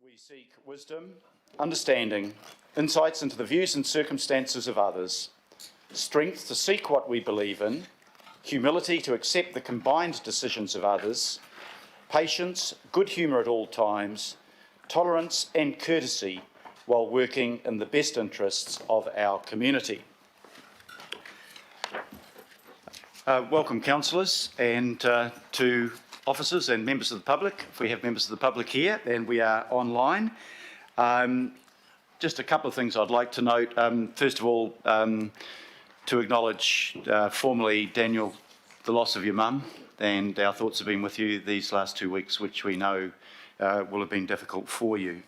We seek wisdom, understanding, insights into the views and circumstances of others, strength to seek what we believe in, humility to accept the combined decisions of others, patience, good humour at all times, tolerance and courtesy while working in the best interests of our community. Welcome, councillors, and to officers and members of the public, if we have members of the public here, and we are online. Just a couple of things I'd like to note. First of all, to acknowledge formally, Daniel, the loss of your mum, and our thoughts have been with you these last 2 weeks, which we know will have been difficult for you.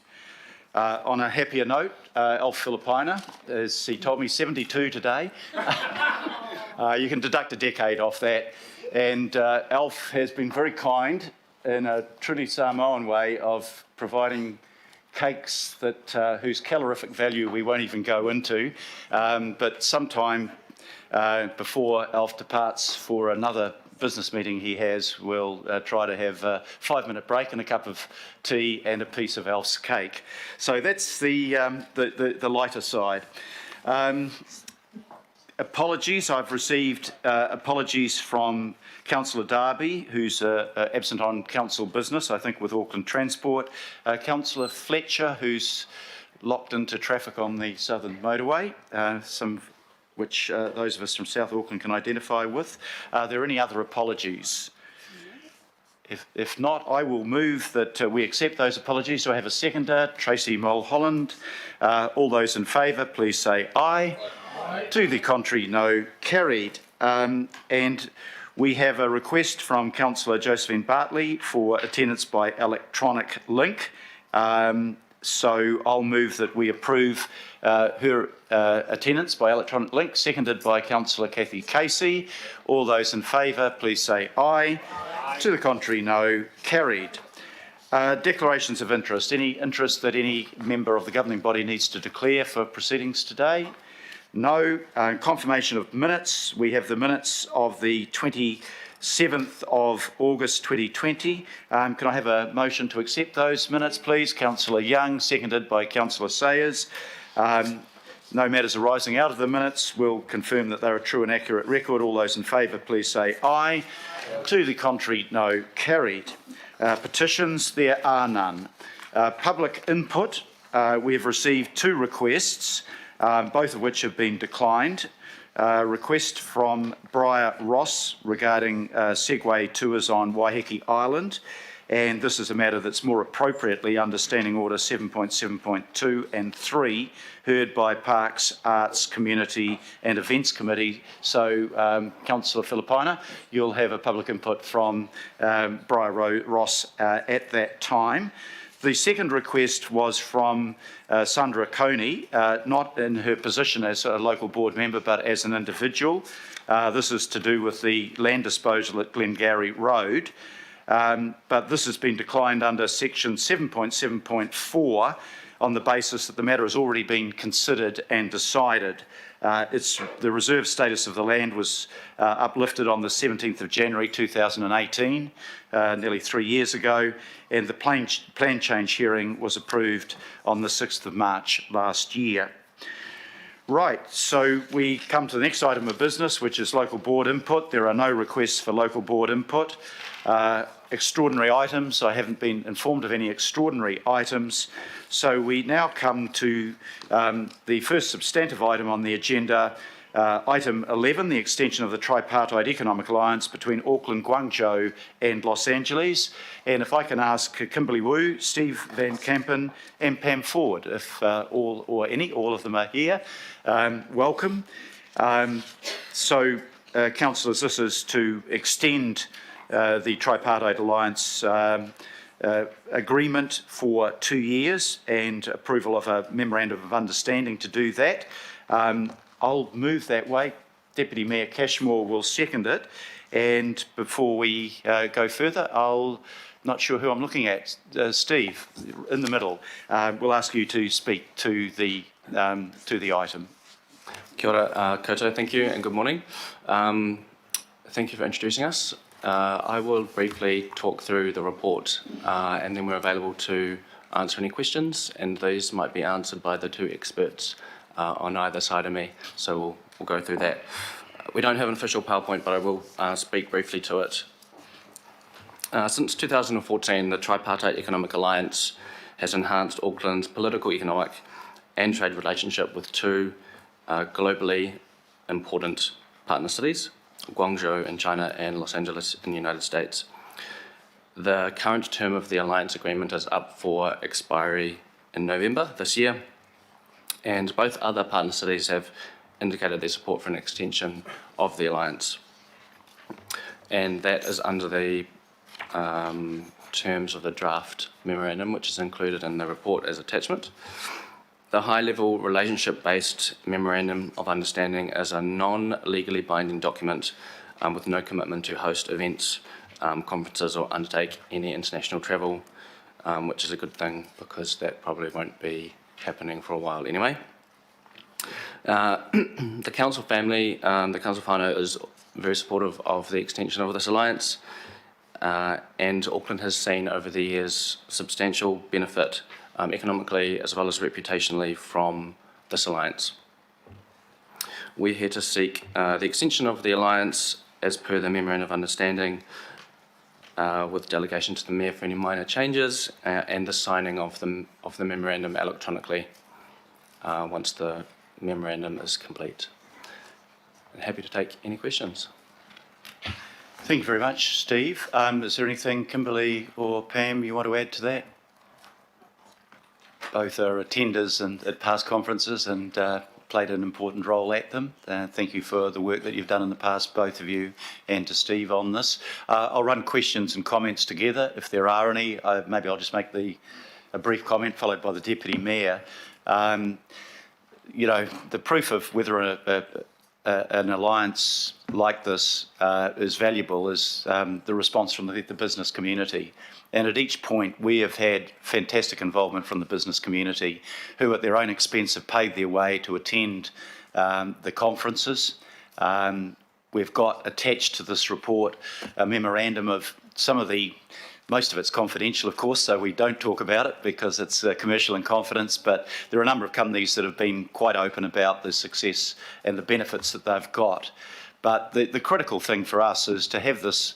On a happier note, Alf Filipina, as he told me, 72 today. You can deduct a decade off that. And Alf has been very kind in a truly Samoan way of providing cakes that whose calorific value we won't even go into. But sometime before Alf departs for another business meeting he has, we'll try to have a 5-minute break and a cup of tea and a piece of Alf's cake. So that's the lighter side. Apologies, I've received apologies from Councillor Darby, who's absent on council business, I think with Auckland Transport, Councillor Fletcher, who's locked into traffic on the southern motorway, some which those of us from South Auckland can identify with. Are there any other apologies? If not, I will move that we accept those apologies. Do I have a seconder? Tracy Mulholland. All those in favour, please say aye. Aye. To the contrary, no. Carried. And we have a request from Councillor Josephine Bartley for attendance by electronic link. So I'll move that we approve her attendance by electronic link, seconded by Councillor Kathy Casey. All those in favour, please say aye. Aye. To the contrary, no. Carried. Declarations of interest. Any interest that any member of the governing body needs to declare for proceedings today? No. Confirmation of minutes. We have the minutes of the 27th of August 2020. Can I have a motion to accept those minutes, please? Councillor Young, seconded by Councillor Sayers. No matters arising out of the minutes. We'll confirm that they're a true and accurate record. All those in favour, please say aye. To the contrary, no. Carried. Petitions, there are none. Public input, we have received 2 requests, both of which have been declined. Request from Briar Ross regarding Segway tours on Waiheke Island, and this is a matter that's more appropriately under Standing Order 7.7.2 and 3, heard by Parks, Arts, Community and Events Committee. So, Councillor Filipina, you'll have a public input from Briar Ross at that time. The second request was from Sandra Coney, not in her position as a local board member, but as an individual. This is to do with the land disposal at Glengarry Road. But this has been declined under section 7.7.4 on the basis that the matter has already been considered and decided. The reserve status of the land was uplifted on the 17th of January 2018, nearly 3 years ago, and the plan change hearing was approved on the 6th of March last year. Right, so we come to the next item of business, which is local board input. There are no requests for local board input. Extraordinary items, I haven't been informed of any extraordinary items. So we now come to the first substantive item on the agenda, item 11, the extension of the tripartite economic alliance between Auckland, Guangzhou and Los Angeles. And if I can ask Kimberly Wu, Steve Van Kampen and Pam Ford, if all of them are here, welcome. Councillors, this is to extend the tripartite alliance agreement for 2 years and approval of a memorandum of understanding to do that. I'll move that way. Deputy Mayor Cashmore will second it. And before we go further, not sure who I'm looking at. Steve, in the middle. We'll ask you to speak to the item. Kia ora, koutou, thank you and good morning. Thank you for introducing us. I will briefly talk through the report and then we're available to answer any questions, and these might be answered by the two experts on either side of me, so we'll go through that. We don't have an official PowerPoint, but I will speak briefly to it. Since 2014, the Tripartite Economic Alliance has enhanced Auckland's political, economic and trade relationship with two globally important partner cities, Guangzhou in China and Los Angeles in the United States. The current term of the alliance agreement is up for expiry in November this year, and both other partner cities have indicated their support for an extension of the alliance. And that is under the terms of the draft memorandum, which is included in the report as attachment. The high-level relationship-based memorandum of understanding is a non-legally binding document with no commitment to host events, conferences, or undertake any international travel, which is a good thing because that probably won't be happening for a while anyway. The council family, the council whānau is very supportive of the extension of this alliance, and Auckland has seen over the years substantial benefit economically as well as reputationally from this alliance. We're here to seek the extension of the alliance as per the Memorandum of Understanding, with delegation to the Mayor for any minor changes, and the signing of the memorandum electronically once the memorandum is complete. I'm happy to take any questions. Thank you very much, Steve. Is there anything, Kimberly or Pam, you want to add to that? Both are attenders at past conferences and played an important role at them. Thank you for the work that you've done in the past, both of you, and to Steve on this. I'll run questions and comments together if there are any. Maybe I'll just make a brief comment followed by the Deputy Mayor. You know, the proof of whether an alliance like this is valuable is the response from the business community. And at each point, we have had fantastic involvement from the business community who, at their own expense, have paid their way to attend the conferences. We've got attached to this report a memorandum of most of it's confidential, of course, so we don't talk about it because it's commercial in confidence, but there are a number of companies that have been quite open about the success and the benefits that they've got. But the critical thing for us is to have this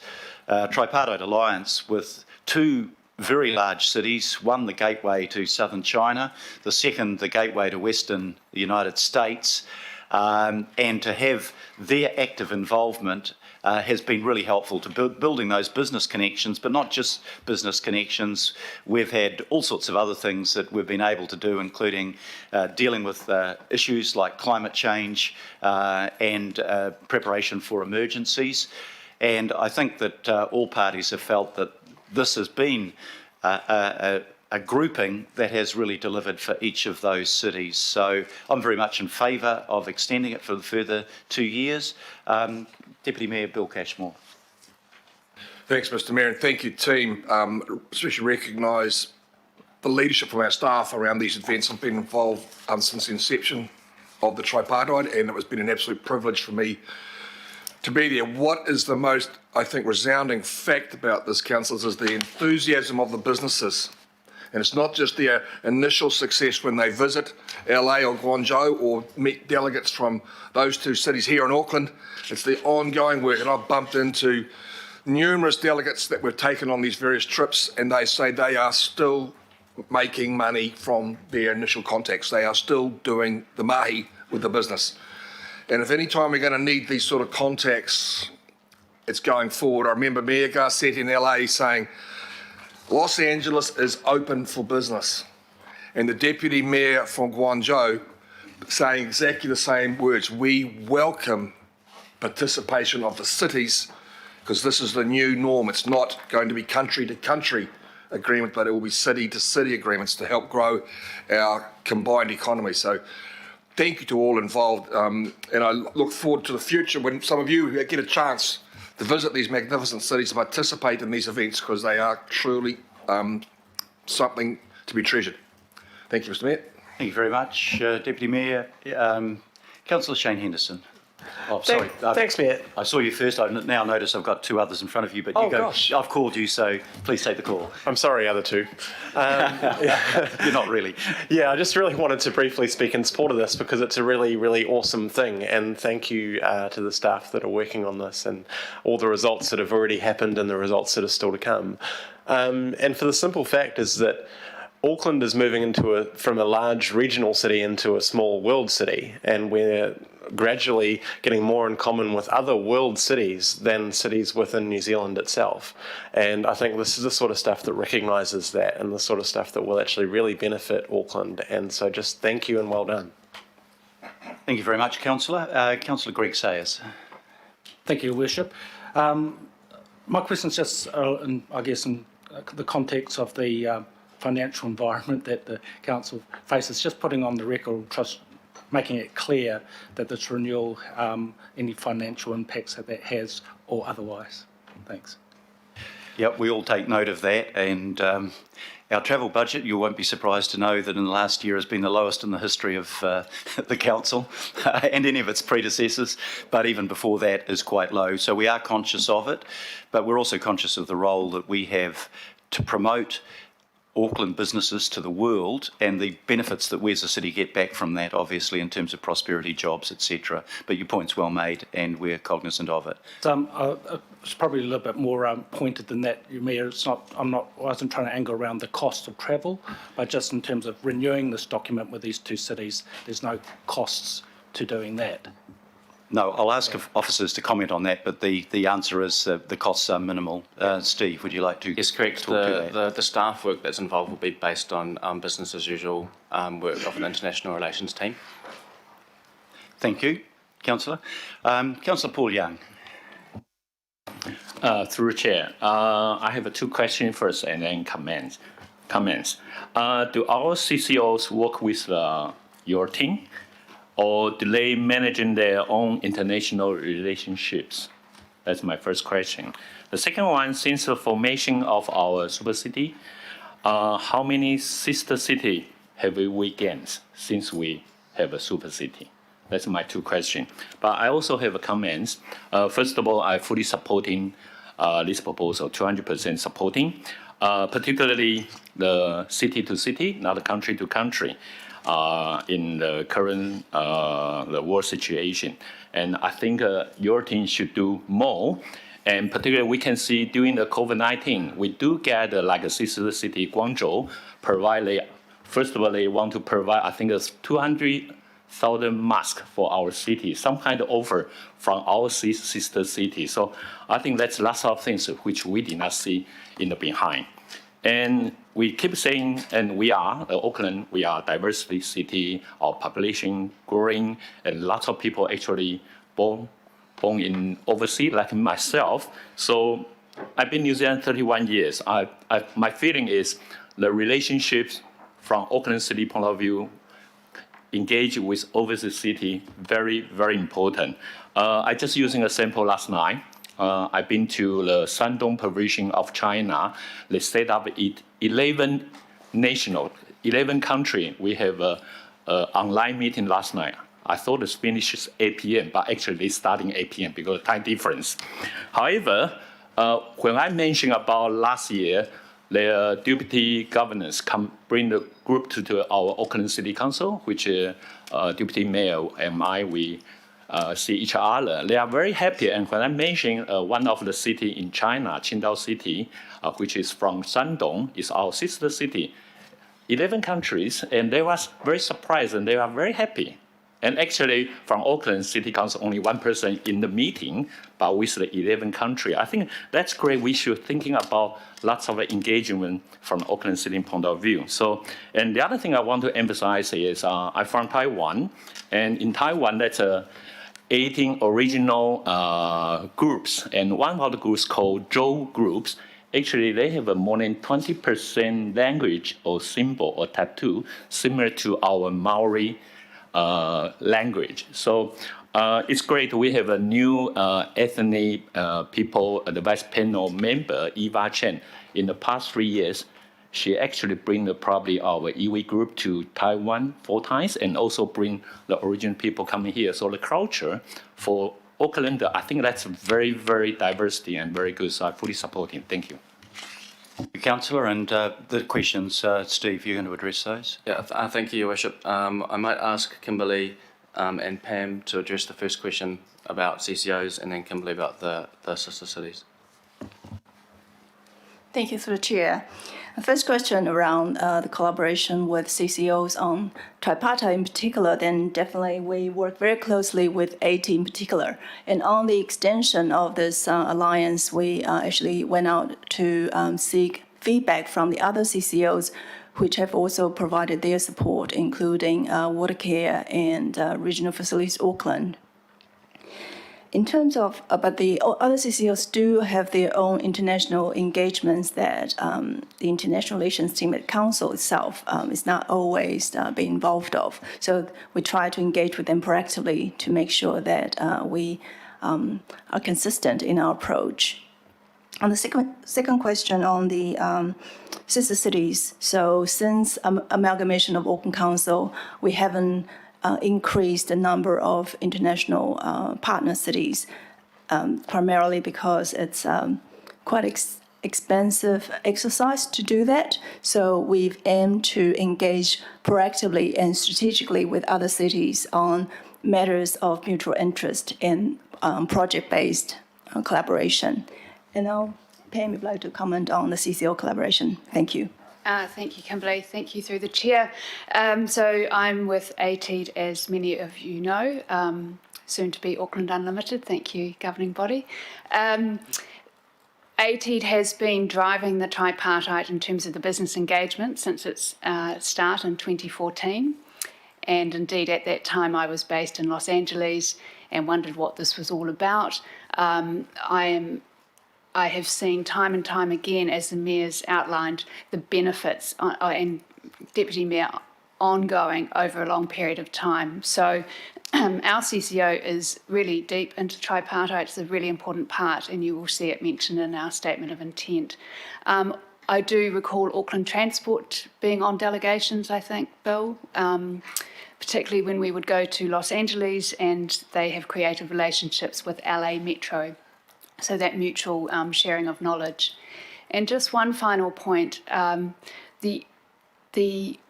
tripartite alliance with two very large cities, one the gateway to southern China, the second the gateway to western United States, and to have their active involvement has been really helpful to building those business connections, but not just business connections. We've had all sorts of other things that we've been able to do, including dealing with issues like climate change and preparation for emergencies. And I think that all parties have felt that this has been a grouping that has really delivered for each of those cities. So I'm very much in favour of extending it for the further 2 years. Deputy Mayor Bill Cashmore. Thanks, Mr Mayor, and thank you, team. Especially recognise the leadership from our staff around these events. I've been involved since the inception of the tripartite, and it has been an absolute privilege for me to be there. What is the most, I think, resounding fact about this, councillors, is the enthusiasm of the businesses. And it's not just their initial success when they visit LA or Guangzhou or meet delegates from those two cities here in Auckland. It's the ongoing work. And I've bumped into numerous delegates that we've taken on these various trips, and they say they are still making money from their initial contacts. They are still doing the mahi with the business. And if any time we're going to need these sort of contacts, it's going forward. I remember Mayor Garcetti in LA saying, Los Angeles is open for business. And the Deputy Mayor from Guangzhou saying exactly the same words. We welcome participation of the cities because this is the new norm. It's not going to be country to country agreement, but it will be city to city agreements to help grow our combined economy. So thank you to all involved, and I look forward to the future when some of you get a chance to visit these magnificent cities, to participate in these events, because they are truly something to be treasured. Thank you, Mr Mayor. Thank you very much, Deputy Mayor. Councillor Shane Henderson. Oh, sorry. Thanks, Mayor. I saw you first. I now notice I've got two others in front of you, but Oh, you go. gosh. I've called you, so please take the call. I'm sorry, other two. You're not really. Yeah, I just really wanted to briefly speak in support of this because it's a really, really awesome thing. And thank you to the staff that are working on this and all the results that have already happened and the results that are still to come. And for the simple fact is that Auckland is moving from a large regional city into a small world city, and we're gradually getting more in common with other world cities than cities within New Zealand itself. And I think this is the sort of stuff that recognises that and the sort of stuff that will actually really benefit Auckland. And so just thank you and well done. Thank you very much, Councillor. Councillor Greg Sayers. Thank you, Your Worship. My question is just, in the context of the financial environment that the council faces, just putting on the record, making it clear that this renewal, any financial impacts that has or otherwise. Thanks. Yep, we all take note of that, and our travel budget, you won't be surprised to know that in the last year has been the lowest in the history of the council and any of its predecessors, but even before that is quite low. So we are conscious of it, but we're also conscious of the role that we have to promote Auckland businesses to the world and the benefits that we as a city get back from that, obviously, in terms of prosperity, jobs, etc. But your point's well made, and we're cognizant of it. It's probably a little bit more pointed than that, Mayor. It's not. I wasn't trying to angle around the cost of travel, but just in terms of renewing this document with these two cities, there's no costs to doing that. No, I'll ask officers to comment on that, but the answer is the costs are minimal. Steve, would you like to Yes, correct. talk to that? The staff work that's involved will be based on business as usual work of an international relations team. Thank you, Councillor. Councillor Paul Young. Through Chair, I have two questions first and then comments. Do our CCOs work with your team, or do they managing their own international relationships? That's my first question. The second one, since the formation of our super city, how many sister city have we gained since we have a super city? That's my two questions. But I also have a comments. First of all, I fully supporting this proposal, 200% supporting, particularly the city to city, not country to country, in the current the world situation. And I think your team should do more. And particularly, we can see during the COVID-19, we do get like a sister city, Guangzhou, first of all, they want to provide, I think it's 200,000 masks for our city, some kind of offer from our sister city. So I think that's lots of things which we did not see in the behind. And we keep saying, and we are, Auckland, we are a diversity city, our population growing, and lots of people actually born in overseas, like myself. So I've been in New Zealand 31 years. My feeling is the relationships from Auckland City point of view, engage with overseas city, very, very important. I just using a sample last night. I've been to the Shandong provision of China. They set up 11 countries. We have an online meeting last night. I thought it finishes 8 p.m., but actually they starting 8 p.m. because of time difference. However, when I mentioned about last year, their deputy governors bring the group to our Auckland City Council, which deputy mayor and we see each other. They are very happy. And when I mentioned one of the city in China, Qingdao City, which is from Shandong, is our sister city, 11 countries, and they were very surprised and they are very happy. And actually, from Auckland City Council, only one person in the meeting, but with the 11 countries. I think that's great. We should thinking about lots of engagement from Auckland City point of view. So, and the other thing I want to emphasize is I'm from Taiwan, and in Taiwan, that's 18 original groups, and one of the groups called Zhou groups. Actually, they have a more than 20% language or symbol or tattoo similar to our Maori language. So it's great. We have a new ethnic people, the vice panel member, Eva Chen. In the past 3 years, she actually bring probably our EV group to Taiwan 4 times, and also bring the original people coming here. So the culture for Auckland, I think that's very, very diversity and very good. So I fully support him. Thank you. Councillor, and the questions, Steve, you're going to address those? Yeah, thank you, Your Worship. I might ask Kimberly and Pam to address the first question about CCOs, and then Kimberly about the sister cities. Thank you, through the Chair. The first question around the collaboration with CCOs on tripartite in particular, then definitely we work very closely with AT in particular. And on the extension of this alliance, we actually went out to seek feedback from the other CCOs, which have also provided their support, including Watercare and Regional Facilities Auckland. In terms of, but the other CCOs do have their own international engagements that the international relations team at Council itself is not always being involved of. So we try to engage with them proactively to make sure that we are consistent in our approach. On the second question on the sister cities, so since amalgamation of Auckland Council, we haven't increased the number of international partner cities, primarily because it's quite expensive exercise to do that. So we've aimed to engage proactively and strategically with other cities on matters of mutual interest in project-based collaboration. And now, Pam would like to comment on the CCO collaboration. Thank you. Thank you, Kimberly. Thank you through the chair. So I'm with ATEED, as many of you know, soon to be Auckland Unlimited. Thank you, governing body. ATEED has been driving the tripartite in terms of the business engagement since its start in 2014. And indeed, at that time, I was based in Los Angeles and wondered what this was all about. I have seen time and time again, as the Mayor's outlined, the benefits, and Deputy Mayor, ongoing over a long period of time. So our CCO is really deep into tripartite. It's a really important part, and you will see it mentioned in our statement of intent. I do recall Auckland Transport being on delegations, I think, Bill, particularly when we would go to Los Angeles, and they have created relationships with LA Metro. So that mutual sharing of knowledge. And just one final point, the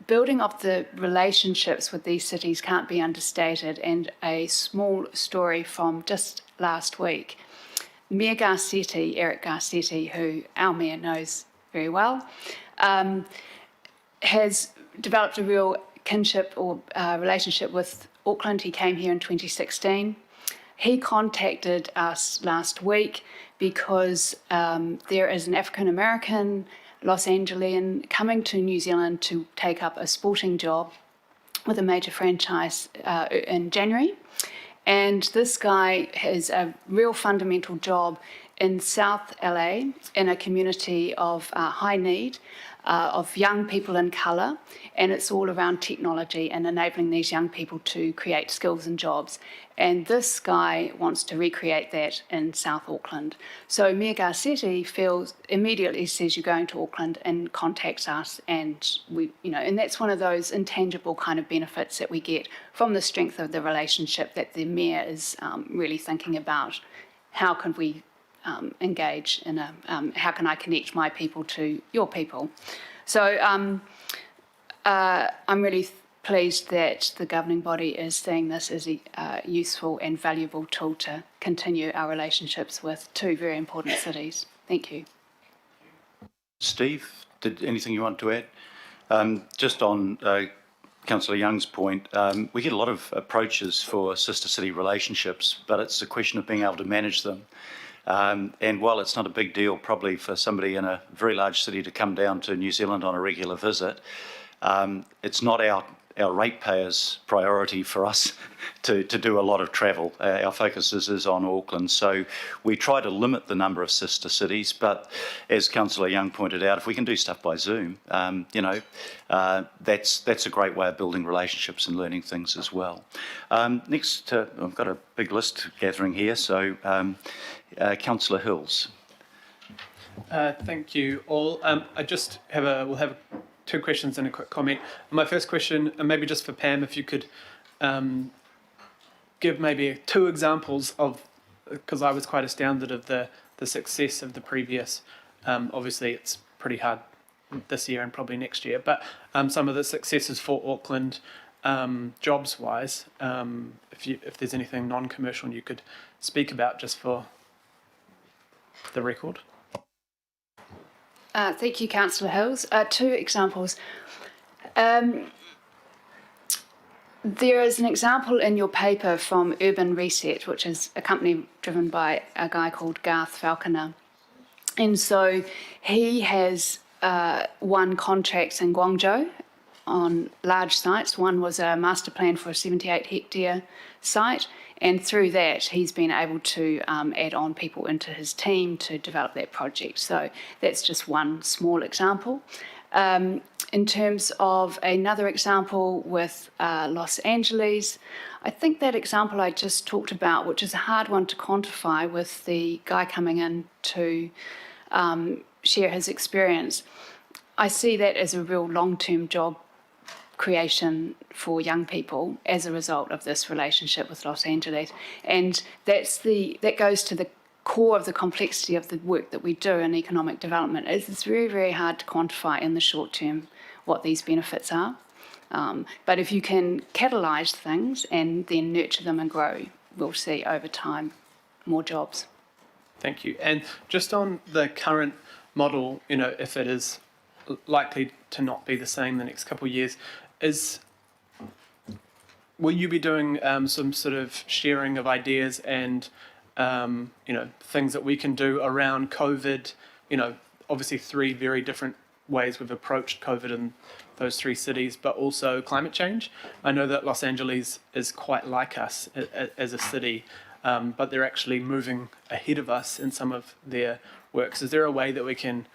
building of the relationships with these cities can't be understated. And a small story from just last week, Mayor Garcetti, Eric Garcetti, who our Mayor knows very well, has developed a real kinship or relationship with Auckland. He came here in 2016. He contacted us last week because there is an African-American Los Angelian coming to New Zealand to take up a sporting job with a major franchise in January. And this guy has a real fundamental job in South LA in a community of high need, of young people in colour, and it's all around technology and enabling these young people to create skills and jobs. And this guy wants to recreate that in South Auckland. So Mayor Garcetti immediately says you're going to Auckland and contacts us, and and that's one of those intangible kind of benefits that we get from the strength of the relationship that the Mayor is really thinking about. How can we engage in how can I connect my people to your people? So I'm really pleased that the governing body is seeing this as a useful and valuable tool to continue our relationships with two very important cities. Thank you. Steve, anything you want to add? Just on Councillor Young's point, we get a lot of approaches for sister city relationships, but it's a question of being able to manage them. And while it's not a big deal probably for somebody in a very large city to come down to New Zealand on a regular visit, it's not our ratepayers' priority for us to do a lot of travel. Our focus is on Auckland. So we try to limit the number of sister cities, but as Councillor Young pointed out, if we can do stuff by Zoom, that's a great way of building relationships and learning things as well. Next, I've got a big list gathering here, so Councillor Hills. Thank you all. We'll have 2 questions and a quick comment. My first question, and maybe just for Pam, if you could give maybe 2 examples of, because I was quite astounded of the success of the previous. Obviously, it's pretty hard this year and probably next year, but some of the successes for Auckland, jobs-wise, if there's anything non-commercial you could speak about just for the record. Thank you, Councillor Hills. 2 examples. There is an example in your paper from Urban Reset, which is a company driven by a guy called Garth Falconer. And so he has won contracts in Guangzhou on large sites. One was a master plan for a 78-hectare site, and through that he's been able to add on people into his team to develop that project. So that's just one small example. In terms of another example with Los Angeles, I think that example I just talked about, which is a hard one to quantify, with the guy coming in to share his experience, I see that as a real long-term job creation for young people as a result of this relationship with Los Angeles. And that goes to the core of the complexity of the work that we do in economic development. It's very, very hard to quantify in the short term what these benefits are. But if you can catalyse things and then nurture them and grow, we'll see over time more jobs. Thank you. And just on the current model, if it is likely to not be the same the next couple of years, will you be doing some sort of sharing of ideas and things that we can do around COVID? Obviously 3 very different ways we've approached COVID in those 3 cities, but also climate change. I know that Los Angeles is quite like us as a city, but they're actually moving ahead of us in some of their works. Is there a way that we can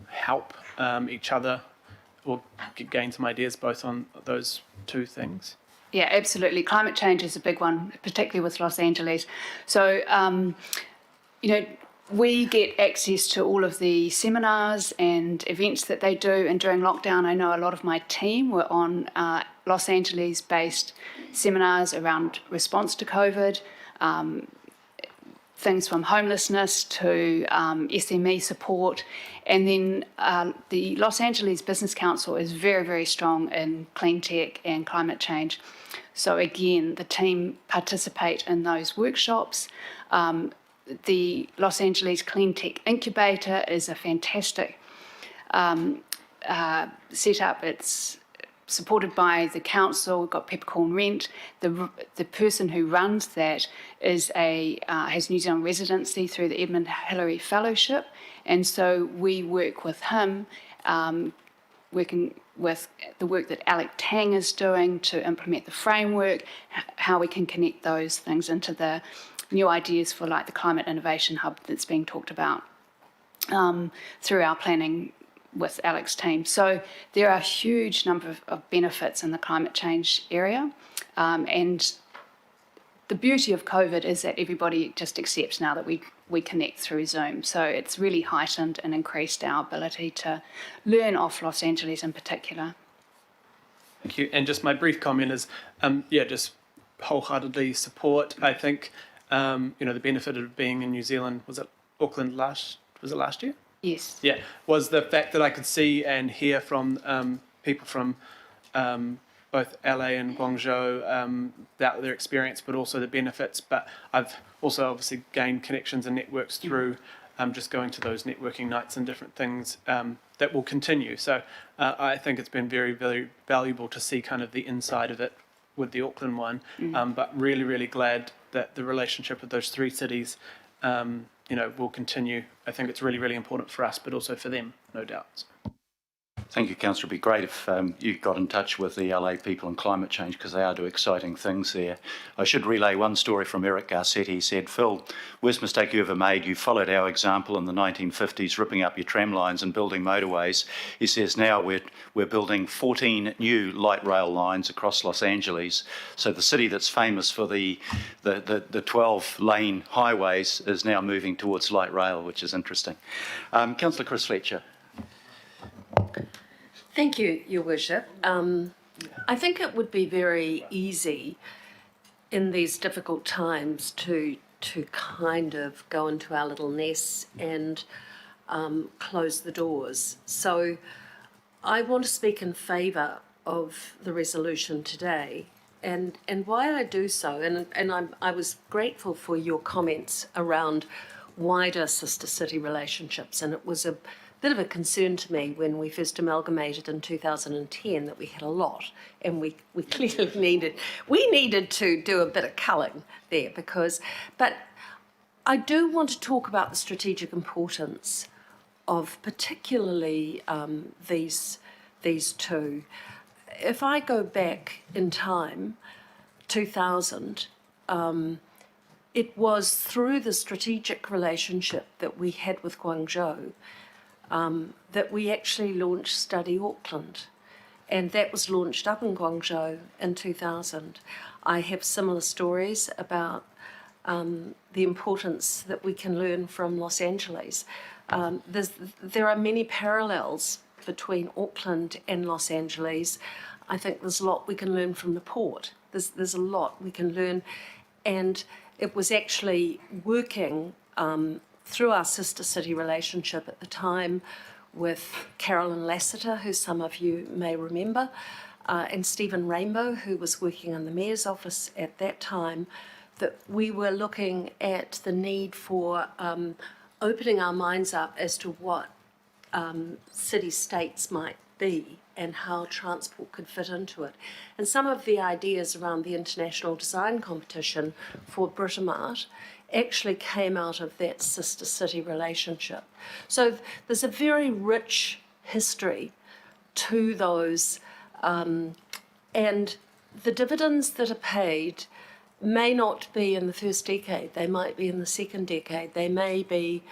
help each other or gain some ideas both on those 2 things? Yeah, absolutely. Climate change is a big one, particularly with Los Angeles. So, we get access to all of the seminars and events that they do. And during lockdown, I know a lot of my team were on Los Angeles-based seminars around response to COVID, things from homelessness to SME support. And then the Los Angeles Business Council is very, very strong in clean tech and climate change. So again, the team participate in those workshops. The Los Angeles Clean Tech Incubator is a fantastic setup. It's supported by the council. We've got Peppercorn Rent. The person who runs that is has New Zealand residency through the Edmund Hillary Fellowship, and so we work with him, working with the work that Alec Tang is doing to implement the framework, how we can connect those things into the new ideas for like the Climate Innovation Hub that's being talked about through our planning with Alec's team. So there are a huge number of benefits in the climate change area. And the beauty of COVID is that everybody just accepts now that we connect through Zoom. So it's really heightened and increased our ability to learn off Los Angeles in particular. Thank you. And just my brief comment is, just wholeheartedly support. I think, the benefit of being in New Zealand, was it Auckland last year? Yes. Yeah, was the fact that I could see and hear from people from both LA and Guangzhou about their experience, but also the benefits. But I've also obviously gained connections and networks through just going to those networking nights and different things that will continue. So I think it's been very, very valuable to see kind of the inside of it with the Auckland one, but really, really glad that the relationship with those 3 cities will continue. I think it's really, really important for us, but also for them, no doubt. Thank you, Councillor. It'd be great if you got in touch with the LA people on climate change, because they are doing exciting things there. I should relay one story from Eric Garcetti. He said, Phil, worst mistake you ever made, you followed our example in the 1950s, ripping up your tram lines and building motorways. He says now we're building 14 new light rail lines across Los Angeles. So the city that's famous for the 12-lane highways is now moving towards light rail, which is interesting. Councillor Chris Fletcher. Thank you, Your Worship. I think it would be very easy in these difficult times to kind of go into our little nests and close the doors. So I want to speak in favour of the resolution today. And why I do so, and I was grateful for your comments around wider sister city relationships, and it was a bit of a concern to me when we first amalgamated in 2010 that we had a lot, and we clearly needed to do a bit of culling there but I do want to talk about the strategic importance of particularly these two. If I go back in time, 2000, it was through the strategic relationship that we had with Guangzhou that we actually launched Study Auckland, and that was launched up in Guangzhou in 2000. I have similar stories about the importance that we can learn from Los Angeles. There are many parallels between Auckland and Los Angeles. I think there's a lot we can learn from the port. There's a lot we can learn, and it was actually working through our sister city relationship at the time with Carolyn Lassiter, who some of you may remember, and Stephen Rainbow, who was working in the Mayor's office at that time, that we were looking at the need for opening our minds up as to what city-states might be and how transport could fit into it. And some of the ideas around the international design competition for Britomart actually came out of that sister city relationship. So there's a very rich history to those, and the dividends that are paid may not be in the first decade, they might be in the second decade, they may be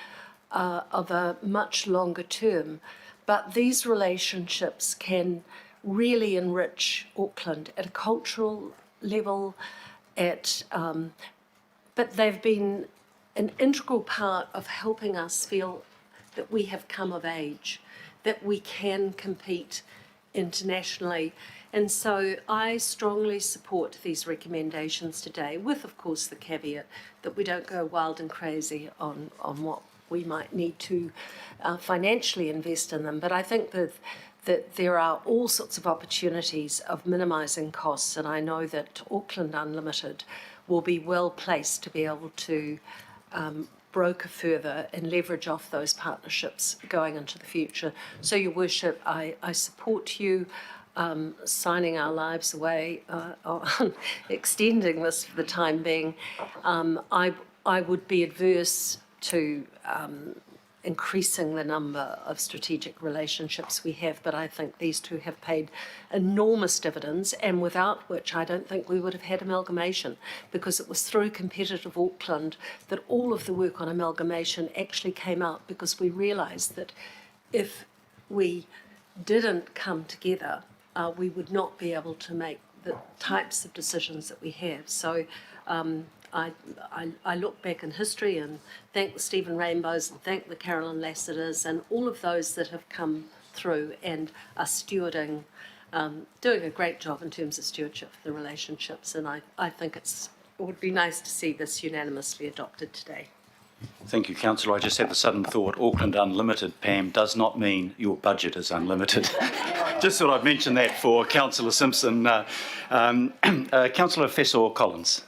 of a much longer term, but these relationships can really enrich Auckland at a cultural level, but they've been an integral part of helping us feel that we have come of age, that we can compete internationally. And so I strongly support these recommendations today, with, of course, the caveat that we don't go wild and crazy on what we might need to financially invest in them. But I think that there are all sorts of opportunities of minimising costs, and I know that Auckland Unlimited will be well placed to be able to broker further and leverage off those partnerships going into the future. So, Your Worship, I support you signing our lives away on extending this for the time being. I would be adverse to increasing the number of strategic relationships we have, but I think these two have paid enormous dividends, and without which I don't think we would have had amalgamation, because it was through competitive Auckland that all of the work on amalgamation actually came out, because we realised that if we didn't come together, we would not be able to make the types of decisions that we have. So I look back in history and thank the Stephen Rainbows and thank the Carolyn Lassiters and all of those that have come through and are stewarding, doing a great job in terms of stewardship of the relationships. And I think it would be nice to see this unanimously adopted today. Thank you, Councillor. I just had the sudden thought, Auckland Unlimited, Pam, does not mean your budget is unlimited. Just thought I'd mention that for Councillor Simpson. Councillor Fessor Collins.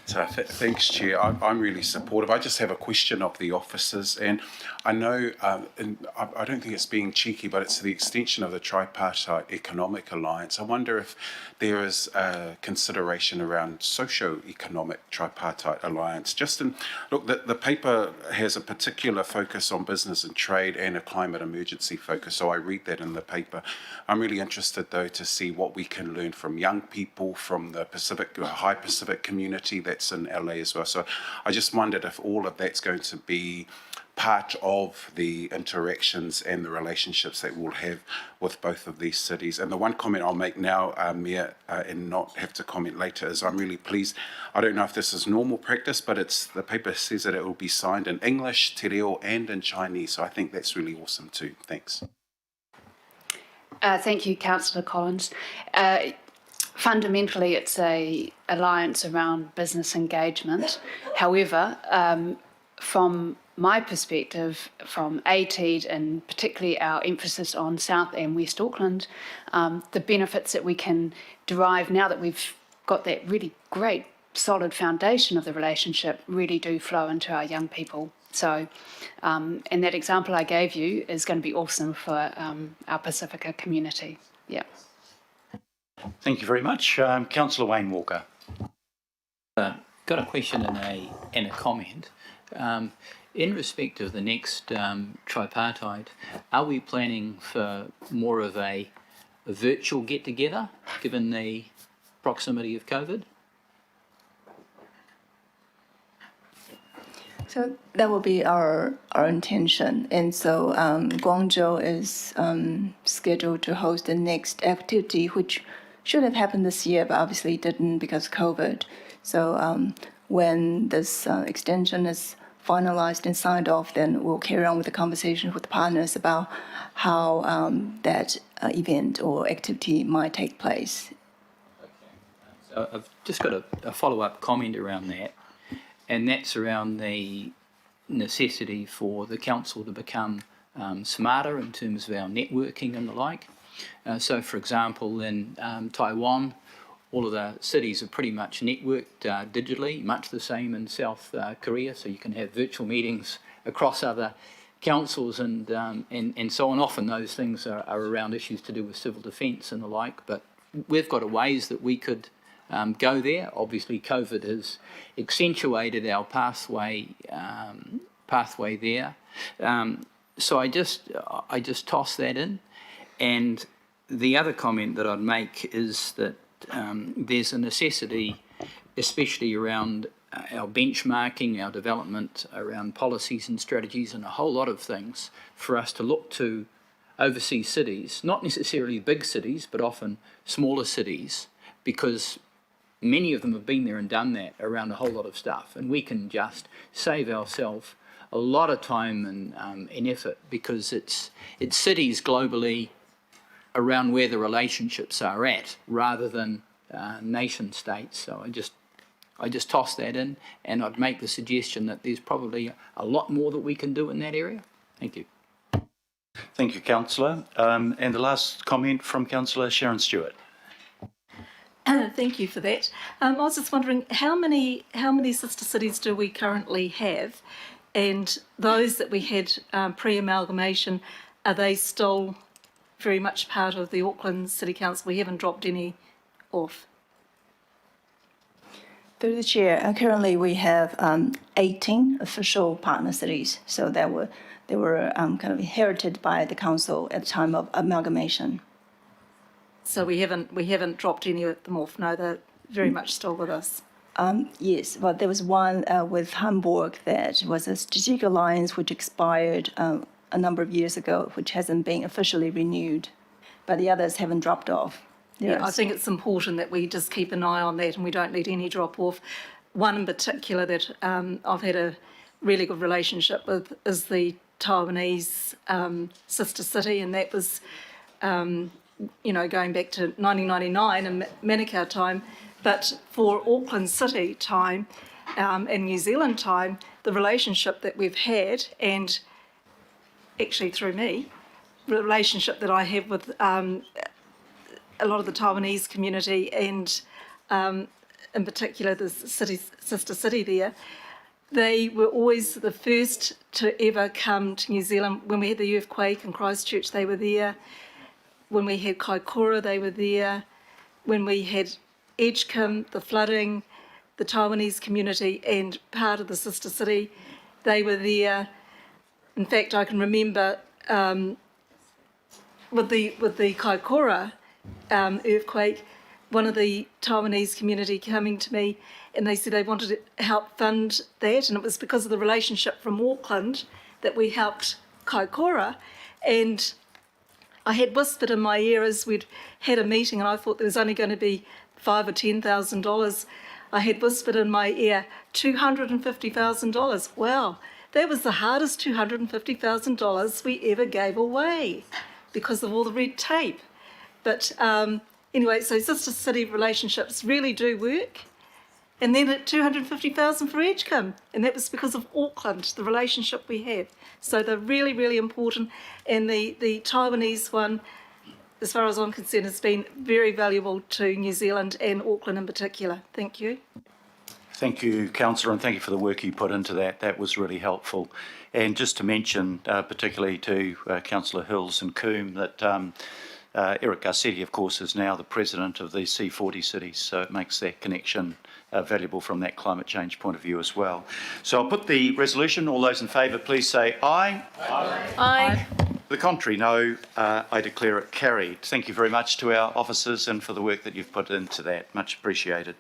So thanks, Chair. I'm really supportive. I just have a question of the officers, and I know, and I don't think it's being cheeky, but it's the extension of the Tripartite Economic Alliance. I wonder if there is a consideration around socio-economic tripartite alliance. Look, the paper has a particular focus on business and trade and a climate emergency focus, so I read that in the paper. I'm really interested, though, to see what we can learn from young people, from the high Pacific community that's in LA as well. So I just wondered if all of that's going to be part of the interactions and the relationships that we'll have with both of these cities. And the one comment I'll make now, Mayor, and not have to comment later, is I'm really pleased. I don't know if this is normal practice, but the paper says that it will be signed in English, Te Reo, and in Chinese. So I think that's really awesome too. Thanks. Thank you, Councillor Collins. Fundamentally, it's an alliance around business engagement. However, from my perspective, from ATED and particularly our emphasis on South and West Auckland, the benefits that we can derive now that we've got that really great solid foundation of the relationship really do flow into our young people. So, and that example I gave you is going to be awesome for our Pacifica community. Yeah. Thank you very much. Councillor Wayne Walker. Got a question and a comment. In respect of the next tripartite, are we planning for more of a virtual get-together, given the proximity of COVID? So that will be our intention. And so Guangzhou is scheduled to host the next activity, which should have happened this year, but obviously didn't because of COVID. So when this extension is finalized and signed off, then we'll carry on with the conversation with the partners about how that event or activity might take place. So I've just got a follow-up comment around that, and that's around the necessity for the council to become smarter in terms of our networking and the like. So, for example, in Taiwan, all of the cities are pretty much networked digitally, much the same in South Korea, so you can have virtual meetings across other councils and so on. Often those things are around issues to do with civil defence and the like, but we've got ways that we could go there. Obviously, COVID has accentuated our pathway there. So I just toss that in. And the other comment that I'd make is that there's a necessity, especially around our benchmarking, our development around policies and strategies and a whole lot of things, for us to look to overseas cities, not necessarily big cities, but often smaller cities, because many of them have been there and done that around a whole lot of stuff, and we can just save ourselves a lot of time and effort, because it's cities globally around where the relationships are at, rather than nation states. So I just toss that in, and I'd make the suggestion that there's probably a lot more that we can do in that area. Thank you. Thank you, Councillor. And the last comment from Councillor Sharon Stewart. Thank you for that. I was just wondering, how many sister cities do we currently have, and those that we had pre-amalgamation, are they still very much part of the Auckland City Council? We haven't dropped any off. Through the chair, currently we have 18 official partner cities. So they were kind of inherited by the council at the time of amalgamation. So we haven't dropped any of them off. No, they're very much still with us. Yes, but there was one with Hamburg that was a strategic alliance which expired a number of years ago, which hasn't been officially renewed, but the others haven't dropped off. Yeah, I think it's important that we just keep an eye on that and we don't let any drop off. One in particular that I've had a really good relationship with is the Taiwanese sister city, and that was, going back to 1999 and Manukau time. But for Auckland City time and New Zealand time, the relationship that we've had, and actually through me, the relationship that I have with a lot of the Taiwanese community and in particular, the sister city there, they were always the first to ever come to New Zealand. When we had the earthquake in Christchurch, they were there. When we had Kaikoura, they were there. When we had Edgecombe, the flooding, the Taiwanese community and part of the sister city, they were there. In fact, I can remember with the Kaikoura earthquake, one of the Taiwanese community coming to me and they said they wanted to help fund that, and it was because of the relationship from Auckland that we helped Kaikoura. And I had whispered in my ear as we'd had a meeting, and I thought there was only going to be $5,000 or $10,000. I had whispered in my ear, $250,000. Wow, that was the hardest $250,000 we ever gave away because of all the red tape. But anyway, so sister city relationships really do work. And then at $250,000 for Edgecombe, and that was because of Auckland, the relationship we have. So they're really, really important. And the Taiwanese one, as far as I'm concerned, has been very valuable to New Zealand and Auckland in particular. Thank you. Thank you, Councillor, and thank you for the work you put into that. That was really helpful. And just to mention, particularly to Councillor Hills and Coombe, that Eric Garcetti, of course, is now the president of the C40 cities, so it makes that connection valuable from that climate change point of view as well. So I'll put the resolution. All those in favour, please say aye. Aye. Aye. The contrary, no. I declare it carried. Thank you very much to our officers and for the work that you've put into that. Much appreciated.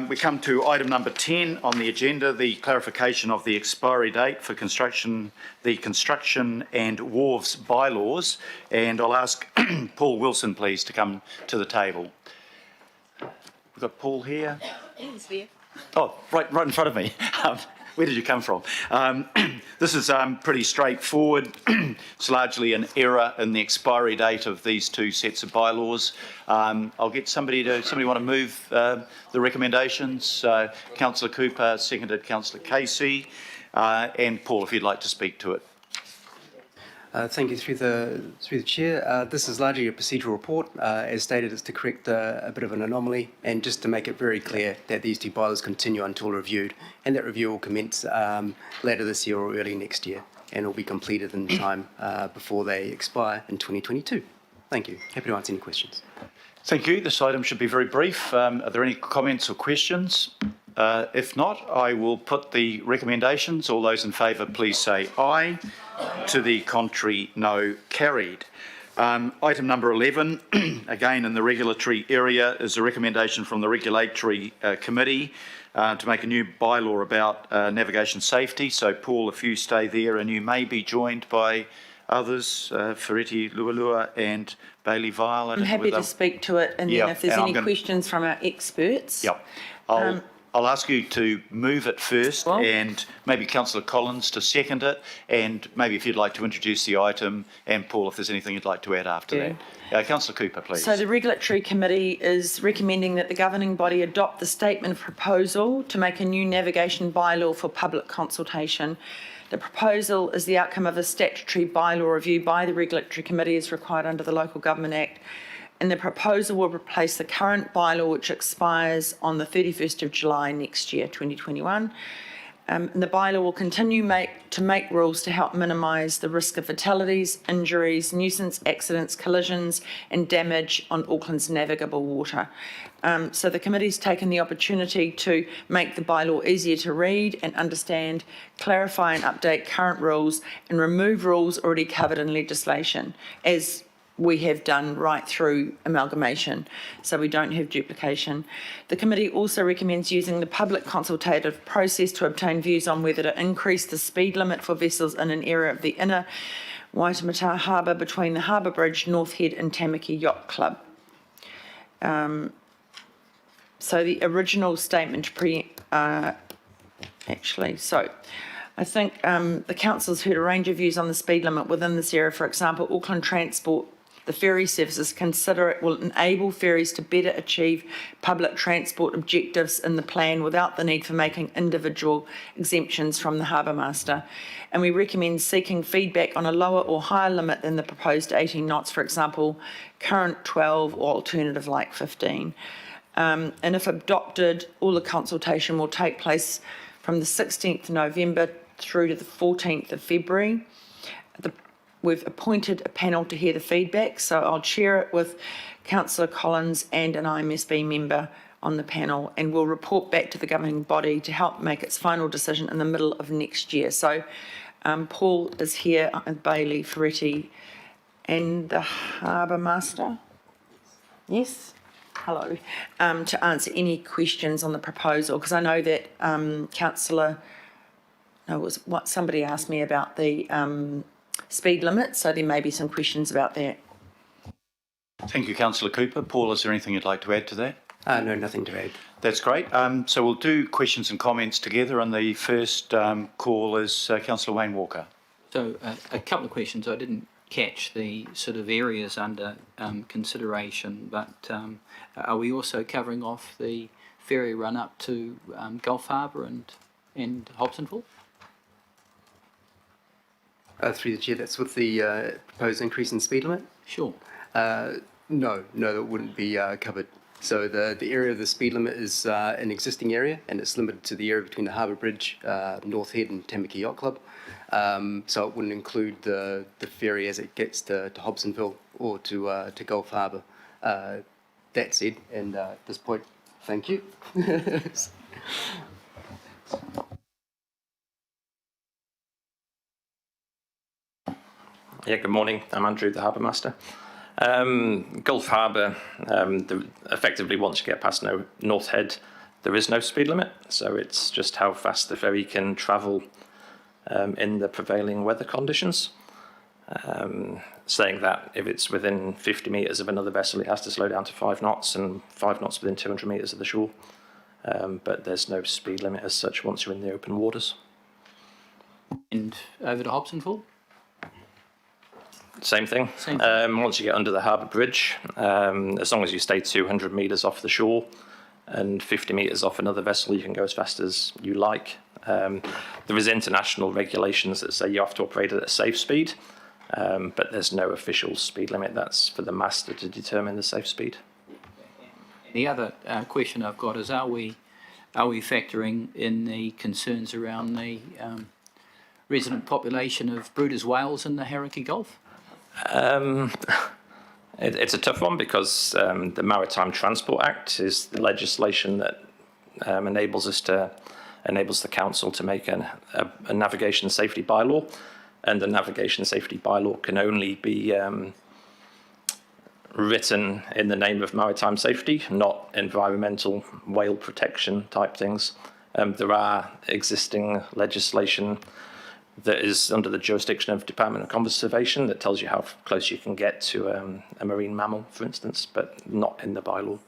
We come to item number 10 on the agenda, the clarification of the expiry date for the Construction and Wharves Bylaws. And I'll ask Paul Wilson, please, to come to the table. We've got Paul here. He's there. Oh, right in front of me. Where did you come from? This is pretty straightforward. It's largely an error in the expiry date of these two sets of bylaws. I'll get somebody want to move the recommendations. Councillor Cooper, seconded Councillor Casey, and Paul, if you'd like to speak to it. Thank you. Through the chair, this is largely a procedural report. As stated, it's to correct a bit of an anomaly and just to make it very clear that these two bylaws continue until reviewed, and that review will commence later this year or early next year, and will be completed in time before they expire in 2022. Thank you. Happy to answer any questions. Thank you. This item should be very brief. Are there any comments or questions? If not, I will put the recommendations. All those in favour, please say aye. To the contrary, no. Carried. Item number 11, again in the regulatory area, is a recommendation from the Regulatory Committee to make a new bylaw about navigation safety. So, Paul, if you stay there, and you may be joined by others, Ferretti Lualua and Bailey Vile. I'm happy to speak to it, and then if there's any questions from our experts. Yep. I'll ask you to move it first, and maybe Councillor Collins to second it, and maybe if you'd like to introduce the item, and Paul, if there's anything you'd like to add after that. Councillor Cooper, please. So the Regulatory Committee is recommending that the governing body adopt the statement of proposal to make a new navigation bylaw for public consultation. The proposal is the outcome of a statutory bylaw review by the Regulatory Committee as required under the Local Government Act, and the proposal will replace the current bylaw, which expires on the 31st of July next year, 2021. The bylaw will continue to make rules to help minimise the risk of fatalities, injuries, nuisance accidents, collisions and damage on Auckland's navigable water. So the committee's taken the opportunity to make the bylaw easier to read and understand, clarify and update current rules, and remove rules already covered in legislation, as we have done right through amalgamation, so we don't have duplication. The committee also recommends using the public consultative process to obtain views on whether to increase the speed limit for vessels in an area of the inner Waitemata Harbour between the Harbour Bridge, North Head and Tamaki Yacht Club. So the original statement I think the council's heard a range of views on the speed limit within this area. For example, Auckland Transport, the ferry services, consider it will enable ferries to better achieve public transport objectives in the plan without the need for making individual exemptions from the harbour master. And we recommend seeking feedback on a lower or higher limit than the proposed 18 knots, for example, current 12 or alternative like 15. and if adopted, all the consultation will take place from the 16th of November through to the 14th of February. We've appointed a panel to hear the feedback, so I'll chair it with Councillor Collins and an IMSB member on the panel, and we'll report back to the governing body to help make its final decision in the middle of next year. So Paul is here, Bailey, Ferretti, and the Harbour Master. Yes? Hello. To answer any questions on the proposal, because I know that somebody asked me about the speed limit, so there may be some questions about that. Thank you, Councillor Cooper. Paul, is there anything you'd like to add to that? No, nothing to add. That's great. So we'll do questions and comments together, and the first call is Councillor Wayne Walker. So a couple of questions. I didn't catch the sort of areas under consideration, but are we also covering off the ferry run up to Gulf Harbour and Hobsonville? Through the chair, that's with the proposed increase in speed limit? Sure. No, that wouldn't be covered. So the area of the speed limit is an existing area, and it's limited to the area between the Harbour Bridge, North Head and Tamaki Yacht Club. So it wouldn't include the ferry as it gets to Hobsonville or to Gulf Harbour. That said, and at this point, thank you. Yeah, good morning. I'm Andrew, the Harbour Master. Gulf Harbour, effectively once you get past North Head, there is no speed limit, so it's just how fast the ferry can travel in the prevailing weather conditions. Saying that if it's within 50 metres of another vessel, it has to slow down to 5 knots, and 5 knots within 200 metres of the shore. But there's no speed limit as such once you're in the open waters. And over to Hobsonville? Same thing. Once you get under the Harbour Bridge, as long as you stay 200 metres off the shore and 50 metres off another vessel, you can go as fast as you like. There is international regulations that say you have to operate at a safe speed, but there's no official speed limit. That's for the master to determine the safe speed. The other question I've got is, are we factoring in the concerns around the resident population of Brooder's whales in the Hauraki Gulf? It's a tough one because the Maritime Transport Act is the legislation that enables the council to make a navigation safety bylaw, and the navigation safety bylaw can only be written in the name of maritime safety, not environmental whale protection type things. There are existing legislation that is under the jurisdiction of Department of Conservation that tells you how close you can get to a marine mammal, for instance, but not in the bylaw.